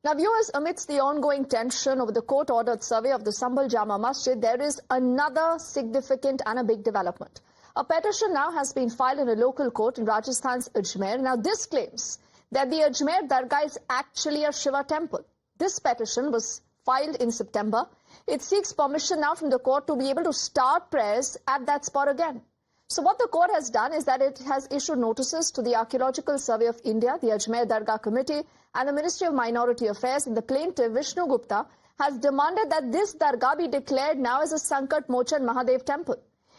Now, viewers, amidst the ongoing tension over the court-ordered survey of the Sambhal Jama Masjid, there is another significant and a big development. A petition now has been filed in a local court in Rajasthan's Ajmer. Now, this claims that the Ajmer Dargah is actually a Shiva temple. This petition was filed in September. It seeks permission now from the court to be able to start prayers at that spot again. So what the court has done is that it has issued notices to the Archaeological Survey of India, the Ajmer Dargah Committee and the Ministry of Minority Affairs, and the plaintiff Vishnu Gupta has demanded that this Dargah be declared now as a Sankat Mochan Mahadev temple.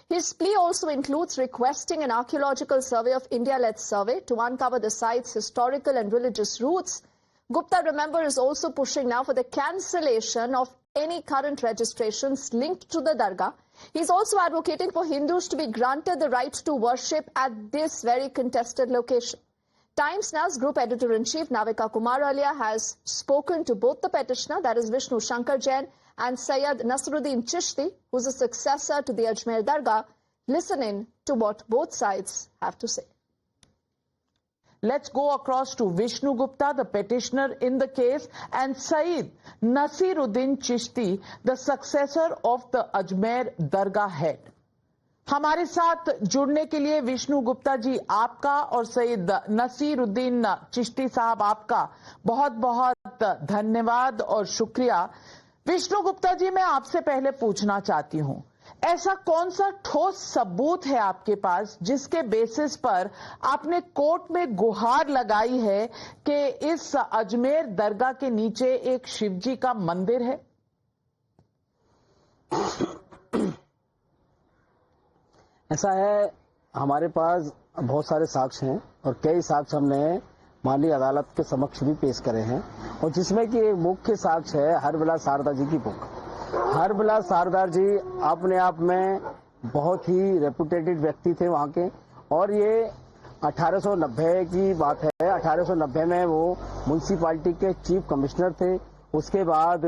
His plea also includes requesting an Archaeological Survey of India-led survey to uncover the site's historical and religious roots. Gupta, remember, is also pushing now for the cancellation of any current registrations linked to the Dargah. He's also advocating for Hindus to be granted the right to worship at this very contested location. Times Now's group editor-in-chief Navika Kumar Alia has spoken to both the petitioner, that is Vishnu Shankar Jain, and Sayyid Nasruddin Chishti, who's a successor to the Ajmer Dargah. Listen in to what both sides have to say. Let's go across to Vishnu Gupta, the petitioner in the case, and Sayyid Nasruddin Chishti, the successor of the Ajmer Dargah head. हमारे साथ जुड़ने के लिए विष्णु गुप्ता जी आपका और सईद नसीरुद्दीन चिश्ती साहब आपका बहुत बहुत धन्यवाद और शुक्रिया। विष्णु गुप्ता जी, मैं आपसे पहले पूछना चाहती हूं, ऐसा कौन सा ठोस सबूत है आपके पास जिसके बेसिस पर आपने कोर्ट में गुहार लगाई है कि इस अजमेर दरगाह के नीचे एक शिवजी का मंदिर है? ऐसा है, हमारे पास बहुत सारे साक्ष्य हैं और कई साक्ष्य हमने माननीय अदालत के समक्ष भी पेश करे हैं, और जिसमें कि एक मुख्य साक्ष्य है हरबिलास सारदा जी की बुक। हरबिलास सारदा जी अपने आप में बहुत ही रेपुटेटेड व्यक्ति थे वहाँ के, और ये 1890 की बात है। 1890 में वो म्यूनसिपालिटी के चीफ कमिश्नर थे। उसके बाद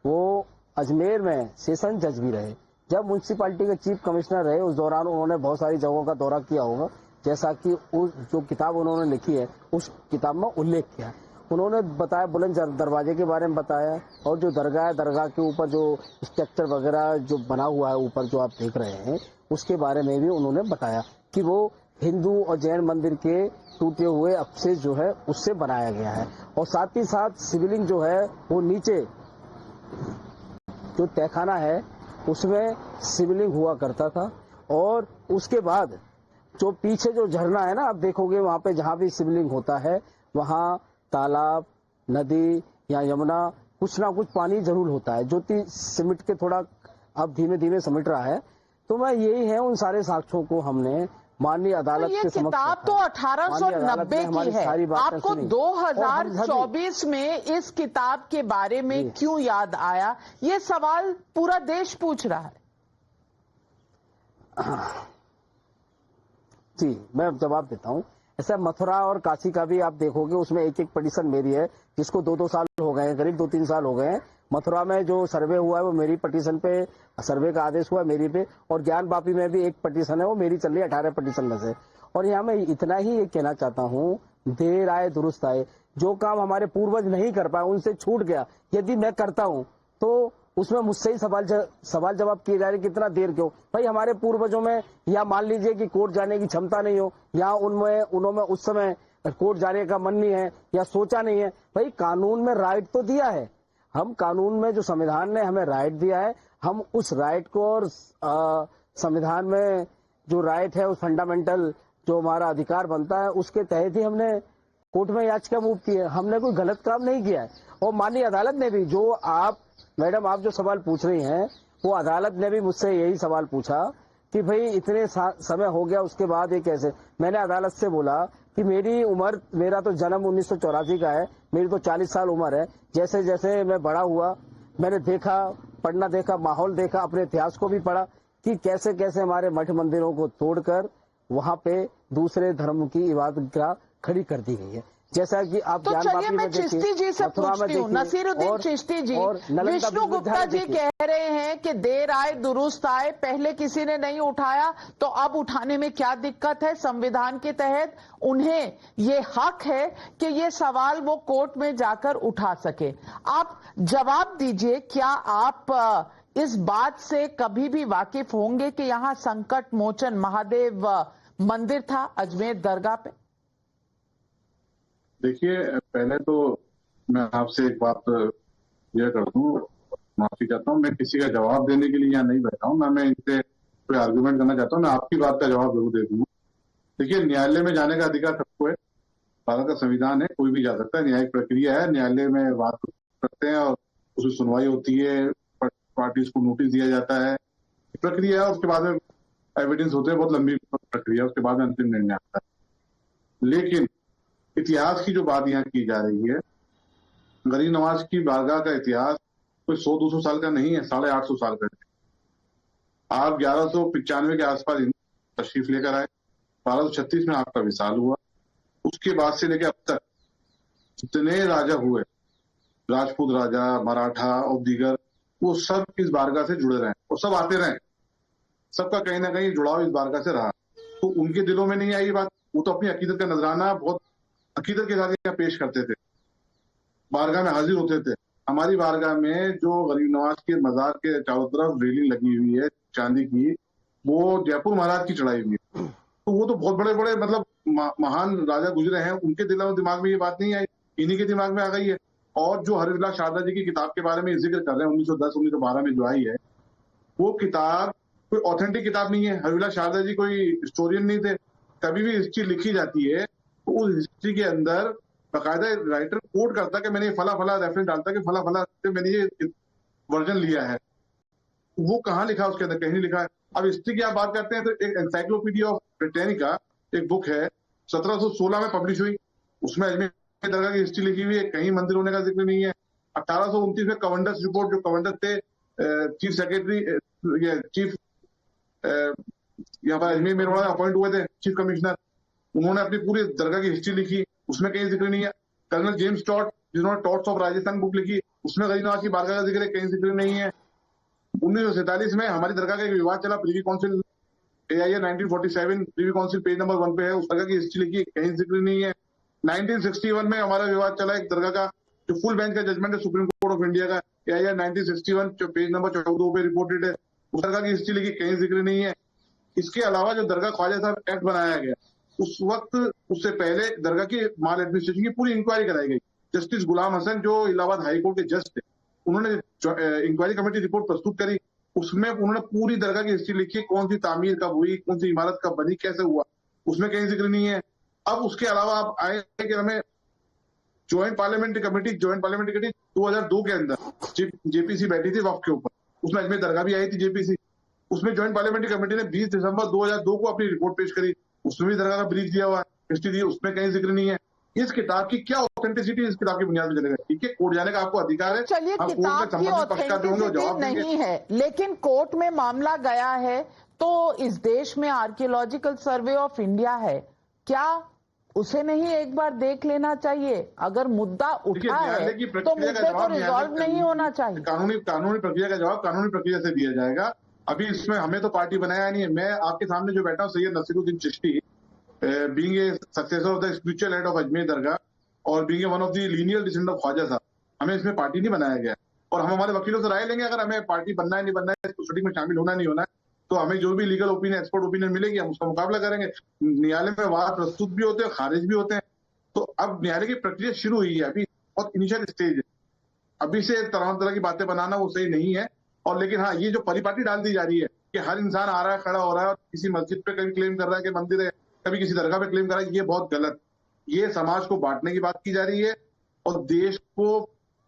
वो अजमेर में सेशन जज भी रहे। जब म्यूनसिपालिटी के चीफ कमिश्नर रहे उस दौरान उन्होंने बहुत सारी जगहों का दौरा किया होगा, जैसा कि उस जो किताब उन्होंने लिखी है उस किताब में उल्लेख किया। उन्होंने बताया, बुलंद दरवाजे के बारे में बताया, और जो दरगाह है, दरगाह के ऊपर जो स्ट्रक्चर वगैरह जो बना हुआ है ऊपर जो आप देख रहे हैं, उसके बारे में भी उन्होंने बताया कि वो हिंदू और जैन मंदिर के टूटे हुए अवशेष जो है उससे बनाया गया है। और साथ ही साथ शिवलिंग जो है वो नीचे जो तहखाना है उसमें शिवलिंग हुआ करता था। और उसके बाद जो पीछे जो झरना है ना, आप देखोगे वहां पे जहां भी शिवलिंग होता है वहां तालाब, नदी या यमुना, कुछ ना कुछ पानी जरूर होता है, जो सिमट के थोड़ा अब धीमे धीमे सिमट रहा है। तो मैं यही है, उन सारे साक्ष्यों को हमने माननीय अदालत के समक्ष। किताब तो 1890 की है, आपको 2024 में इस किताब के बारे में क्यों याद आया? ये सवाल पूरा देश पूछ रहा है। जी, मैं अब जवाब देता हूँ। ऐसा मथुरा और काशी का भी आप देखोगे, उसमें एक एक पिटीशन मेरी है, जिसको 2-2 साल हो गए हैं, करीब 2-3 साल हो गए हैं। मथुरा में जो सर्वे हुआ है वो मेरी पिटीशन पे, सर्वे का आदेश हुआ है मेरी पे, और ज्ञान वापी में भी एक पिटीशन है, वो मेरी चल रही है 18 पिटीशन में से। और यहाँ मैं इतना ही ये कहना चाहता हूँ, देर आए दुरुस्त आए। जो काम हमारे पूर्वज नहीं कर पाए, उनसे छूट गया, यदि मैं करता हूँ तो उसमें मुझसे ही सवाल जवाब किए जा रहे, कितना देर क्यों? भाई हमारे पूर्वजों में, या मान लीजिए कि कोर्ट जाने की क्षमता नहीं हो, या उनमें उस समय कोर्ट जाने का मन नहीं है या सोचा नहीं है। भाई कानून में राइट तो दिया है, हम कानून में जो संविधान ने हमें राइट दिया है, हम उस राइट को, और संविधान में जो राइट है, उस फंडामेंटल जो हमारा अधिकार बनता है, उसके तहत ही हमने कोर्ट में याचिका मूव की है। हमने कोई गलत काम नहीं किया है। और माननीय अदालत ने भी, जो आप मैडम आप जो सवाल पूछ रही हैं, वो अदालत ने भी मुझसे यही सवाल पूछा कि भाई इतने समय हो गया, उसके बाद ये कैसे? मैंने अदालत से बोला कि मेरी उम्र, मेरा तो जन्म 1984 का है, मेरी तो 40 साल उम्र है। जैसे जैसे मैं बड़ा हुआ, मैंने देखा, पढ़ना देखा, माहौल देखा, अपने इतिहास को भी पढ़ा कि कैसे कैसे हमारे मठ मंदिरों को तोड़कर वहां पे दूसरे धर्म की इबादतगाह खड़ी कर दी गई है। जैसा कि आप तो चलिए ज्ञानवापी मैं में देखिए, चिश्ती जी से मथुरा में पूछती हूँ, देखिए, नसीरुद्दीन और चिश्ती जी, नालंदा विष्णु विश्वविद्यालय गुप्ता जी देखिए। कह रहे हैं कि देर आए दुरुस्त आए, पहले किसी ने नहीं उठाया तो अब उठाने में क्या दिक्कत है? संविधान के तहत उन्हें ये हक है कि ये सवाल वो कोर्ट में जाकर उठा सके। आप जवाब दीजिए, क्या आप इस बात से कभी भी वाकिफ होंगे कि यहाँ संकट मोचन महादेव मंदिर था अजमेर दरगाह पे? देखिए, पहले तो मैं आपसे एक बात क्लियर कर दूं, माफी चाहता हूं, मैं किसी का जवाब देने के लिए यहाँ नहीं बैठा हूं, ना मैं इनसे कोई आर्गुमेंट करना चाहता हूं। मैं आपकी बात का जवाब जरूर दे दूंगा। देखिए, न्यायालय में जाने का अधिकार सबको है, भारत का संविधान है, कोई भी जा सकता है, न्यायिक प्रक्रिया है, न्यायालय में बात करते हैं और उसकी सुनवाई होती है, पार्टीज को नोटिस दिया जाता है, प्रक्रिया है, उसके बाद में एविडेंस होते हैं, बहुत लंबी प्रक्रिया, उसके बाद में अंतिम निर्णय आता है। लेकिन इतिहास की जो बात यहाँ की जा रही है, गरीब नवाज की बारगाह का इतिहास कोई 100-200 साल का नहीं है, 850 साल का है। आप 1195 के आसपास तशरीफ लेकर आए, 1236 में आपका विशाल हुआ, उसके बाद से लेकर अब तक जितने राजा हुए, राजपूत राजा, मराठा और दीगर, वो सब इस बारगाह से जुड़े रहे और सब आते रहे, सबका कहीं ना कहीं जुड़ाव इस बारगाह से रहा। तो उनके दिलों में नहीं आई बात, वो तो अपनी अकीदत का नजराना बहुत अकीदत के साथ यहाँ पेश करते थे, बारगाह में हाजिर होते थे। हमारी बारगाह में जो गरीब नवाज के मजार के चारों तरफ रेलिंग लगी हुई है चांदी की, वो जयपुर महाराज की चढ़ाई हुई है। तो वो तो बहुत बड़े बड़े मतलब महान राजा गुजरे हैं, उनके दिमाग में ये बात नहीं आई, इन्हीं के दिमाग में आ गई है। और जो हरिविलास शारदा जी की किताब के बारे में जिक्र कर रहे हैं 1910-1912 में जो आई है, वो किताब कोई ऑथेंटिक किताब नहीं है। हरिविलास शारदा जी कोई हिस्टोरियन नहीं थे, कभी भी हिस्ट्री लिखी जाती है तो उस हिस्ट्री के अंदर बाकायदा राइटर कोट करता कि मैंने फला फला रेफरेंस डालता कि फला फला से मैंने ये वर्जन लिया है। वो कहाँ लिखा उसके अंदर? कहीं नहीं लिखा है। अब हिस्ट्री की आप बात करते हैं तो एक एनसाइक्लोपीडिया ऑफ ब्रिटेनिका एक बुक है, 1716 में पब्लिश हुई, उसमें अजमेर दरगाह की हिस्ट्री लिखी हुई है, कहीं मंदिर होने का जिक्र नहीं है। 1829 में कवंडस रिपोर्ट, जो कवंडस थे चीफ सेक्रेटरी, चीफ यहाँ पर अजमेर मेरवाड़ा अपॉइंट हुए थे चीफ कमिश्नर, उन्होंने अपनी पूरी दरगाह की हिस्ट्री लिखी, उसमें कहीं जिक्र नहीं है। कर्नल जेम्स टॉट, जिन्होंने टॉट्स ऑफ राजस्थान बुक लिखी, उसमें गरीब नवाज की बारगाह का जिक्र है, कहीं जिक्र नहीं है। 1947 में हमारी दरगाह का एक विवाद चला, Privi council AIR 1947 Privi council page number 1 पे है, उस दरगाह की हिस्ट्री लिखी, कहीं जिक्र नहीं है। 1961 में हमारा विवाद चला एक दरगाह का, जो फुल बेंच का जजमेंट है सुप्रीम कोर्ट ऑफ इंडिया का, AIR 1961 जो पेज नंबर 14 पे रिपोर्टेड है, उस दरगाह की हिस्ट्री लिखी, कहीं जिक्र नहीं है। इसके अलावा जो दरगाह ख्वाजा साहब एक्ट बनाया गया, उस वक्त उससे पहले दरगाह की माल एडमिनिस्ट्रेशन की पूरी इंक्वायरी कराई गई। जस्टिस गुलाम हसन जो इलाहाबाद हाई कोर्ट के जज थे, उन्होंने इंक्वायरी कमेटी रिपोर्ट प्रस्तुत करी, उसमें उन्होंने पूरी दरगाह की हिस्ट्री लिखी, कौन सी तामीर कब हुई, कौन सी इमारत कब बनी, कैसे हुआ, उसमें कहीं जिक्र नहीं है। अब उसके अलावा आप आए कि हमें ज्वाइंट पार्लियामेंट्री कमेटी 2002 के अंदर जेपीसी बैठी थी वक्फ के ऊपर, उसमें अजमेर दरगाह भी आई थी जेपीसी, उसमें ज्वाइंट पार्लियामेंट्री कमेटी ने 20 दिसंबर 2002 को अपनी रिपोर्ट पेश करी, उसमें भी दरगाह का ब्रीफ दिया हुआ है, हिस्ट्री दी, उसमें कहीं जिक्र नहीं है। इस किताब की क्या ऑथेंटिसिटी इस किताब की बुनियाद पर चलेगा? ठीक है, कोर्ट जाने का आपको अधिकार है, चलिए, किताब की ऑथेंटिसिटी नहीं है, लेकिन कोर्ट में मामला गया है तो इस देश में आर्कियोलॉजिकल सर्वे ऑफ इंडिया है, क्या उसे नहीं एक बार देख लेना चाहिए? अगर मुद्दा उठा है तो मुद्दे को रिजॉल्व नहीं होना चाहिए। कानूनी प्रक्रिया का जवाब कानूनी प्रक्रिया से दिया जाएगा। अभी इसमें हमें तो पार्टी बनाया नहीं है। मैं आपके सामने जो बैठा हूँ Syed Naseeruddin Chishti, being a successor of the spiritual head of Ajmer dargah और being a one of the lineal descendant of Khwaja Sahab, हमें इसमें पार्टी नहीं बनाया गया और हम हमारे वकीलों से राय लेंगे अगर हमें पार्टी बनना है नहीं बनना है, सोसाइटी में शामिल होना नहीं होना है, तो हमें जो भी लीगल ओपिनियन, एक्सपर्ट ओपिनियन मिलेगी हम उसका मुकाबला करेंगे। न्यायालय में वाद प्रस्तुत भी होते हैं, खारिज भी होते हैं। तो अब न्यायालय की प्रक्रिया शुरू हुई है, अभी बहुत इनिशियल स्टेज है, अभी से तरह की बातें बनाना वो सही नहीं है। और लेकिन हाँ, ये जो परिपाटी डाल दी जा रही है कि हर इंसान आ रहा है, खड़ा हो रहा है और किसी मस्जिद पे कभी क्लेम कर रहा है कि मंदिर है, कभी किसी दरगाह पे क्लेम कर रहा है, ये बहुत गलत, ये समाज को बांटने की बात की जा रही है और देश को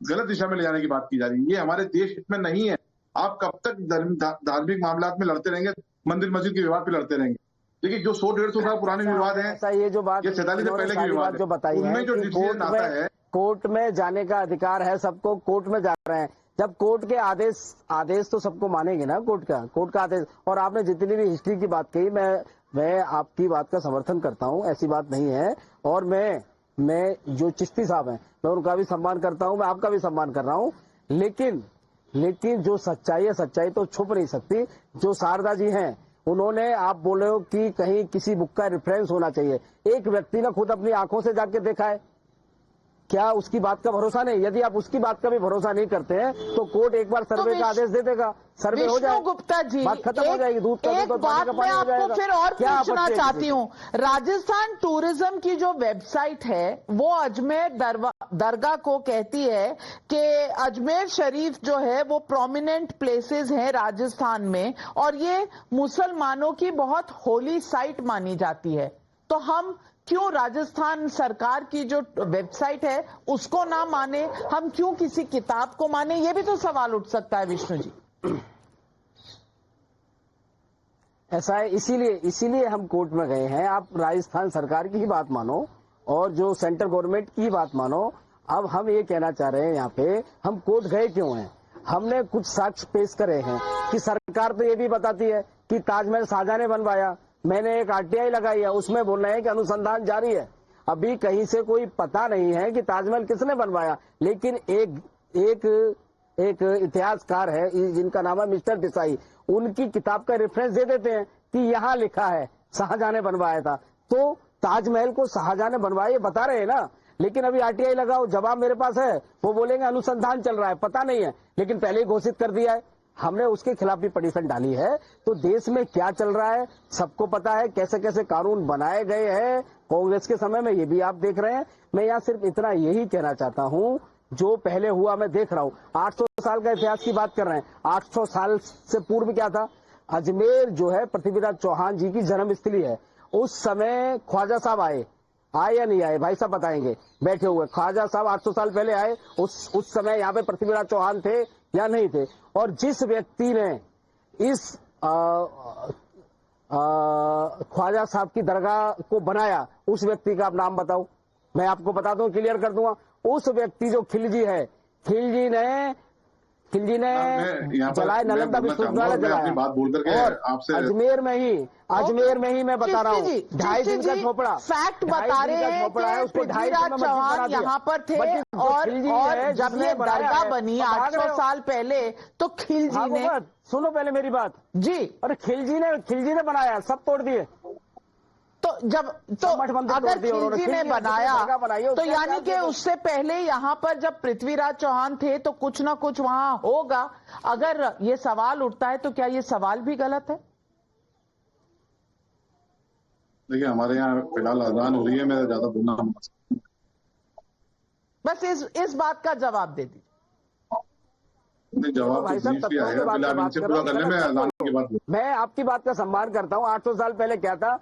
गलत दिशा में ले जाने की बात की जा रही है। ये हमारे देश हित में नहीं है। आप कब तक धार्मिक मामलात में लड़ते रहेंगे, मंदिर मस्जिद के विवाद पे लड़ते रहेंगे? देखिए, जो 100-150 साल पुराने विवाद हैं, ये जो बात, ये 47 से पहले की विवाद जो बताई है, उनमें जो डिसीजन आता है, कोर्ट में जाने का अधिकार है सबको, कोर्ट में जा रहे हैं, जब कोर्ट के आदेश तो सबको मानेंगे ना, कोर्ट का आदेश। और आपने जितनी भी हिस्ट्री की बात कही, मैं आपकी बात का समर्थन करता हूं, ऐसी बात नहीं है। और मैं जो चिश्ती साहब हैं मैं उनका भी सम्मान करता हूं, मैं आपका भी सम्मान कर रहा हूं, लेकिन जो सच्चाई है सच्चाई तो छुप नहीं सकती। जो शारदा जी हैं उन्होंने, आप बोले हो कि कहीं किसी बुक का रेफरेंस होना चाहिए, एक व्यक्ति ने खुद अपनी आंखों से जाके देखा है, क्या उसकी बात का भरोसा नहीं? यदि आप उसकी बात का भी भरोसा नहीं करते हैं तो कोर्ट एक बार सर्वे का आदेश दे देगा, सर्वे हो जाए, गुप्ता जी, बात खत्म हो जाएगी, दूध का दूध और पानी का मैं पानी हो आपको जाएगा। फिर और क्या पूछना आपत्ति है चाहती किसी हूँ, राजस्थान टूरिज्म की जो वेबसाइट है वो अजमेर दरगाह को कहती है कि अजमेर शरीफ जो है वो प्रोमिनेंट प्लेसेस हैं राजस्थान में और ये मुसलमानों की बहुत होली साइट मानी जाती है, तो हम क्यों राजस्थान सरकार की जो वेबसाइट है उसको ना माने, हम क्यों किसी किताब को माने? ये भी तो सवाल उठ सकता है विष्णु जी। ऐसा है, इसीलिए हम कोर्ट में गए हैं। आप राजस्थान सरकार की ही बात मानो और जो सेंट्रल गवर्नमेंट की बात मानो। अब हम ये कहना चाह रहे हैं, यहाँ पे हम कोर्ट गए क्यों हैं? हमने कुछ साक्ष्य पेश करे हैं कि सरकार तो ये भी बताती है कि ताजमहल शाहजहां ने बनवाया, मैंने एक आरटीआई लगाई है, उसमें बोल रहे हैं कि अनुसंधान जारी है। अभी कहीं से कोई पता नहीं है कि ताजमहल किसने बनवाया, लेकिन एक इतिहासकार है जिनका नाम है मिस्टर देसाई, उनकी किताब का रेफरेंस दे देते हैं कि यहाँ लिखा है शाहजहां ने बनवाया था। तो ताजमहल को शाहजहां ने बनवाया ये बता रहे हैं ना, लेकिन अभी आरटीआई लगाओ, जवाब मेरे पास है, वो बोलेंगे अनुसंधान चल रहा है, पता नहीं है, लेकिन पहले ही घोषित कर दिया है। हमने उसके खिलाफ भी पिटीशन डाली है। तो देश में क्या चल रहा है सबको पता है, कैसे कैसे कानून बनाए गए हैं कांग्रेस के समय में, ये भी आप देख रहे हैं। मैं यहाँ सिर्फ इतना यही कहना चाहता हूँ, जो पहले हुआ मैं देख रहा हूँ। 800 साल का इतिहास की बात कर रहे हैं, 800 साल से पूर्व क्या था? अजमेर जो है पृथ्वीराज चौहान जी की जन्मस्थली है। उस समय ख्वाजा साहब आए या नहीं आए? भाई साहब बताएंगे, बैठे हुए। ख्वाजा साहब 800 साल पहले आए, उस समय यहाँ पे पृथ्वीराज चौहान थे या नहीं थे? और जिस व्यक्ति ने इस ख्वाजा साहब की दरगाह को बनाया, उस व्यक्ति का आप नाम बताओ, मैं आपको बता दूं, क्लियर कर दूंगा। उस व्यक्ति जो खिलजी है, खिलजी ने जलाए, नालंदा विश्वविद्यालय जलाया, बात बोल करके और आपसे अजमेर में ही मैं बता रहा हूँ, 2.5 दिन का झोपड़ा, फैक्ट बता रहे हैं कि पृथ्वीराज चौहान यहाँ पर थे और जब ये दरगाह बनी 800 साल पहले तो खिलजी ने, सुनो पहले मेरी बात जी, अरे खिलजी ने बनाया, सब तोड़ दिए। तो अगर खिलजी ने बनाया तो यानी कि उससे पहले यहाँ पर जब पृथ्वीराज चौहान थे तो कुछ ना कुछ वहां होगा। अगर ये सवाल उठता है तो क्या ये सवाल भी गलत है? देखिए, हमारे यहाँ फिलहाल अजान हो रही है, मैं ज्यादा बोलना बस इस बात का जवाब दे दीजिए। जवाब पूरा करने में अजान की बात। मैं आपकी बात का सम्मान करता हूँ। 800 साल पहले क्या था?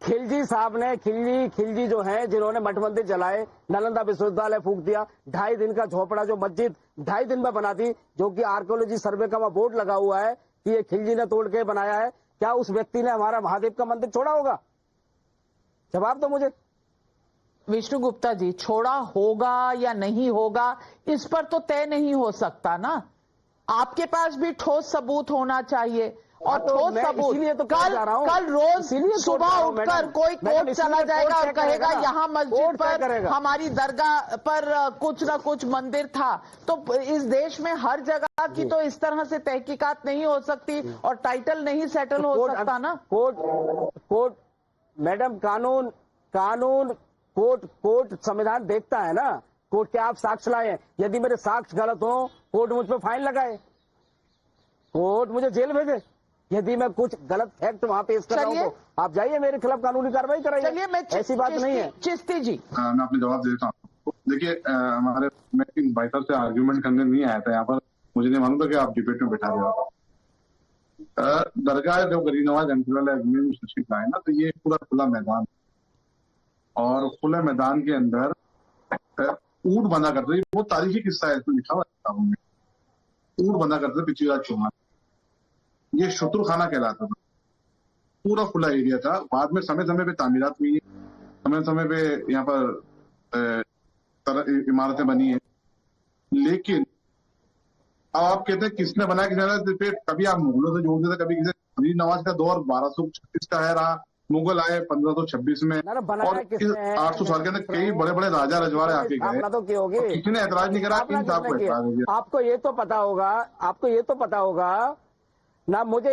खिलजी साहब ने, खिलजी जो हैं जिन्होंने मठ मंदिर जलाए, नालंदा विश्वविद्यालय फूंक दिया, 2.5 दिन का झोपड़ा जो मस्जिद 2.5 दिन में बना दी, जो कि आर्कियोलॉजी सर्वे का वहां बोर्ड लगा हुआ है कि ये खिलजी ने तोड़ के बनाया है। क्या उस व्यक्ति ने हमारा महादेव का मंदिर छोड़ा होगा? जवाब दो मुझे। विष्णु गुप्ता जी, छोड़ा होगा या नहीं होगा इस पर तो तय नहीं हो सकता ना, आपके पास भी ठोस सबूत होना चाहिए। और ठोस सबूत तो कल रोज सुबह उठकर कोई कोर्ट चला जाएगा और कहेगा यहाँ मस्जिद पर, हमारी दरगाह पर कुछ ना कुछ मंदिर था। तो इस देश में हर जगह की तो इस तरह से तहकीकात नहीं हो सकती और टाइटल नहीं सेटल हो सकता ना। कोर्ट मैडम, कोर्ट संविधान देखता है ना। कोर्ट के आप साक्ष्य लाए, यदि मेरे साक्ष्य गलत हो कोर्ट मुझ पर फाइन लगाए, कोर्ट मुझे जेल भेजे। यदि मैं कुछ गलत फैक्ट वहां पेश कर रहा हूं तो आप जाइए मेरे खिलाफ कानूनी कार्रवाई कराइए। चलिए, मैं ऐसी बात नहीं है। चिश्ती जी, मैं अपने जवाब देता हूँ। देखिए, मैं भाई साहब से आर्ग्यूमेंट करने नहीं आया था यहाँ पर, मुझे नहीं मालूम था कि आप डिबेट में बैठा रहे। दरगाह जब गरीब नवाज शरीफ आए ना, तो ये पूरा खुला मैदान, और खुले मैदान के अंदर ऊंट बंधा करते थे। वो तारीखी किस्सा है, इसमें लिखा हुआ किताबों में। ऊंट बंधा करते थे पृथ्वीराज चौहान, ये शत्रु खाना कहलाता था। पूरा खुला एरिया था। बाद में समय समय पे तामीरात हुई है, समय समय पे यहाँ पर इमारतें बनी है, लेकिन अब आप कहते हैं किसने बनाया, किसने, कभी आप मुगलों से जोड़ देते, कभी किसी गरीब नवाज का दौर 1236 का है रहा, मुगल आए 1526 में, ना बनाया और किसने? 800 साल के अंदर कई बड़े बड़े राजा रजवाड़े आके गए, स्थापना तो की होगी, किसी ने ऐतराज नहीं करा। इन साहब को ऐतराज हो गया। आपको ये तो पता होगा ना, मुझे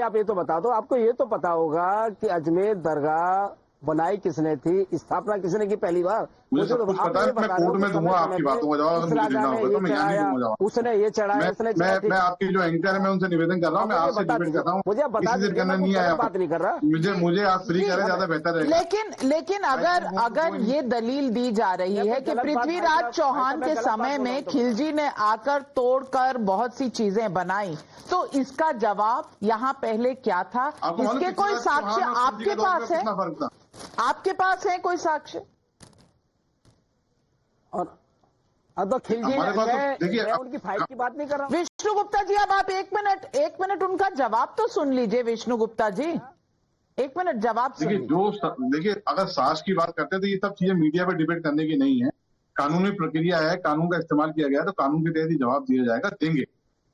आप ये तो बता दो, आपको ये तो पता होगा कि अजमेर दरगाह बनाई किसने थी, स्थापना किसने की पहली बार? मुझे सब कुछ पता है, मैं कोर्ट में दूंगा आपकी बातों का जवाब। अगर मुझे देना होगा तो मैं यहाँ नहीं दूंगा जवाब। उसने ये चढ़ाया, उसने मैं आपकी जो एंकर है मैं उनसे निवेदन कर रहा हूँ, मैं आपसे डिबेट कर रहा हूँ, मुझे बता किसी से करना नहीं आया, बात नहीं कर रहा। मुझे आप फ्री करें ज्यादा बेहतर है। लेकिन अगर ये दलील दी जा रही है कि पृथ्वीराज चौहान के समय में खिलजी ने आकर तोड़कर बहुत सी चीजें बनाई, तो इसका जवाब यहाँ पहले क्या था? इसके कोई साक्ष्य आपके पास है? आपके पास है कोई साक्ष्य? और तो खिलजी देखिए, मैं उनकी फाइट की बात नहीं कर रहा। विष्णु गुप्ता जी, अब आप एक मिनट उनका जवाब तो सुन लीजिए। विष्णु गुप्ता जी, एक मिनट जवाब सुनिए। देखिए अगर साक्ष्य की बात करते हैं तो ये सब चीजें मीडिया पे डिबेट करने की नहीं है। कानूनी प्रक्रिया है, कानून का इस्तेमाल किया गया है, तो कानून के तहत ही जवाब दिया जाएगा, देंगे।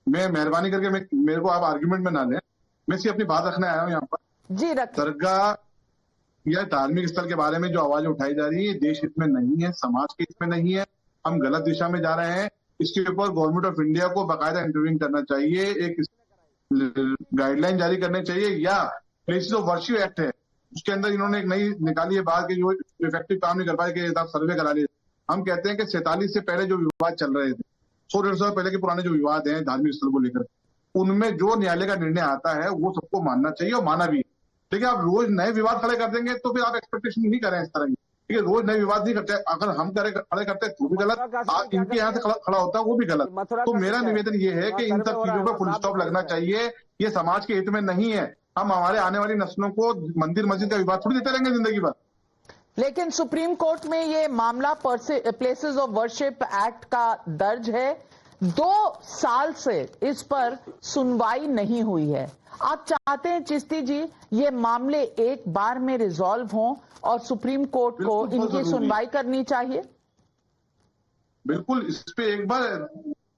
मैं मेहरबानी करके मेरे को आप आर्ग्यूमेंट में ना लें, मैं सिर्फ अपनी बात रखने आया हूँ यहाँ पर। जी रखिए। दरगाह या धार्मिक स्थल के बारे में जो आवाज उठाई जा रही है, देश हित में नहीं है, समाज के हित में नहीं है, हम गलत दिशा में जा रहे हैं। इसके ऊपर गवर्नमेंट ऑफ इंडिया को बाकायदा इंटरव्यूइंग करना चाहिए, एक गाइडलाइन जारी करनी चाहिए, या प्लेसेस ऑफ वर्शिप एक्ट है उसके अंदर इन्होंने एक नई निकाली है बात की, जो इफेक्टिव काम नहीं कर पाए कि आप सर्वे करा लिए। हम कहते हैं कि 47 से पहले जो विवाद चल रहे थे, 100-150 साल पहले के पुराने जो विवाद हैं धार्मिक स्थल को लेकर, उनमें जो न्यायालय का निर्णय आता है वो सबको मानना चाहिए और माना भी है। देखिए आप रोज नए विवाद खड़े कर देंगे तो फिर आप एक्सपेक्टेशन नहीं करें इस तरह की, ठीक है? रोज नए विवाद नहीं करते, अगर हम खड़े करते हैं तो भी गलत, आप इनके यहाँ से खड़ा होता है वो भी गलत। तो मेरा निवेदन ये है कि इन सब चीजों पर फुल स्टॉप लगना चाहिए, ये समाज के हित में नहीं है। हम हमारे आने वाली नस्लों को मंदिर मस्जिद का विवाद थोड़ी देते रहेंगे जिंदगी भर। लेकिन सुप्रीम कोर्ट में ये मामला प्लेसेस ऑफ वर्शिप एक्ट का दर्ज है। 2 साल से इस पर सुनवाई नहीं हुई है। आप चाहते हैं चिश्ती जी ये मामले एक बार में रिजॉल्व हों और सुप्रीम कोर्ट को इनकी सुनवाई करनी चाहिए? बिल्कुल, इस पे एक बार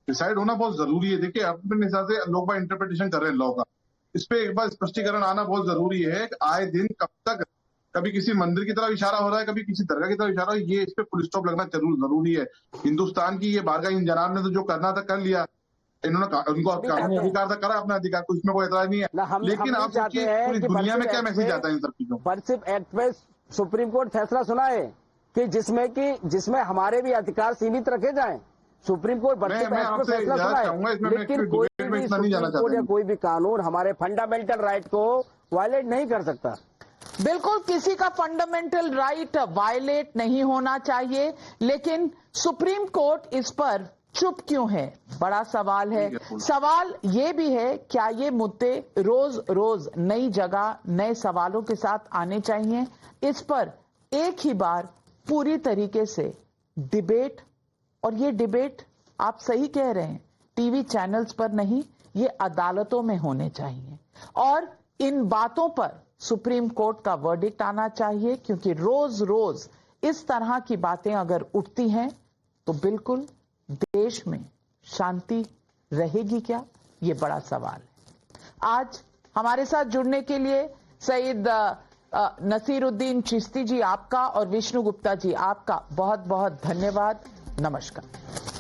डिसाइड होना बहुत जरूरी है। देखिए अपने हिसाब से लोग बार इंटरप्रिटेशन कर रहे हैं लॉ का, इस पे एक बार स्पष्टीकरण आना बहुत जरूरी है। आए दिन कब तक कभी किसी मंदिर की तरफ इशारा हो रहा है, कभी किसी दरगाह की तरफ इशारा हो रहा है, ये इस पे फुल स्टॉप लगना जरूरी है। हिंदुस्तान की ये बारगाह जनाब ने तो जो करना था कर लिया, इन्होंने उनको कानूनी अधिकार था, करा अपना अधिकार, कुछ में कोई एतराज नहीं है। लेकिन आप सोचिए पूरी दुनिया में क्या मैसेज आता है इन सब चीजों? वर्शिप एक्ट में सुप्रीम कोर्ट फैसला सुना है कि जिसमें हमारे भी अधिकार सीमित रखे जाएं। सुप्रीम कोर्ट वर्शिप एक्ट में फैसला सुना है, लेकिन कोई भी सुप्रीम कोर्ट या कोई भी कानून हमारे फंडामेंटल राइट को वायलेट नहीं कर सकता। बिल्कुल, किसी का फंडामेंटल राइट वायलेट नहीं होना चाहिए, लेकिन सुप्रीम कोर्ट इस पर चुप क्यों है? बड़ा सवाल है। सवाल ये भी है, क्या ये मुद्दे रोज रोज नई जगह नए सवालों के साथ आने चाहिए? इस पर एक ही बार पूरी तरीके से डिबेट, और ये डिबेट आप सही कह रहे हैं टीवी चैनल्स पर नहीं, ये अदालतों में होने चाहिए, और इन बातों पर सुप्रीम कोर्ट का वर्डिक्ट आना चाहिए, क्योंकि रोज रोज इस तरह की बातें अगर उठती हैं तो बिल्कुल देश में शांति रहेगी क्या? ये बड़ा सवाल है। आज हमारे साथ जुड़ने के लिए सईद नसीरुद्दीन चिश्ती जी आपका और विष्णु गुप्ता जी आपका बहुत बहुत धन्यवाद। नमस्कार।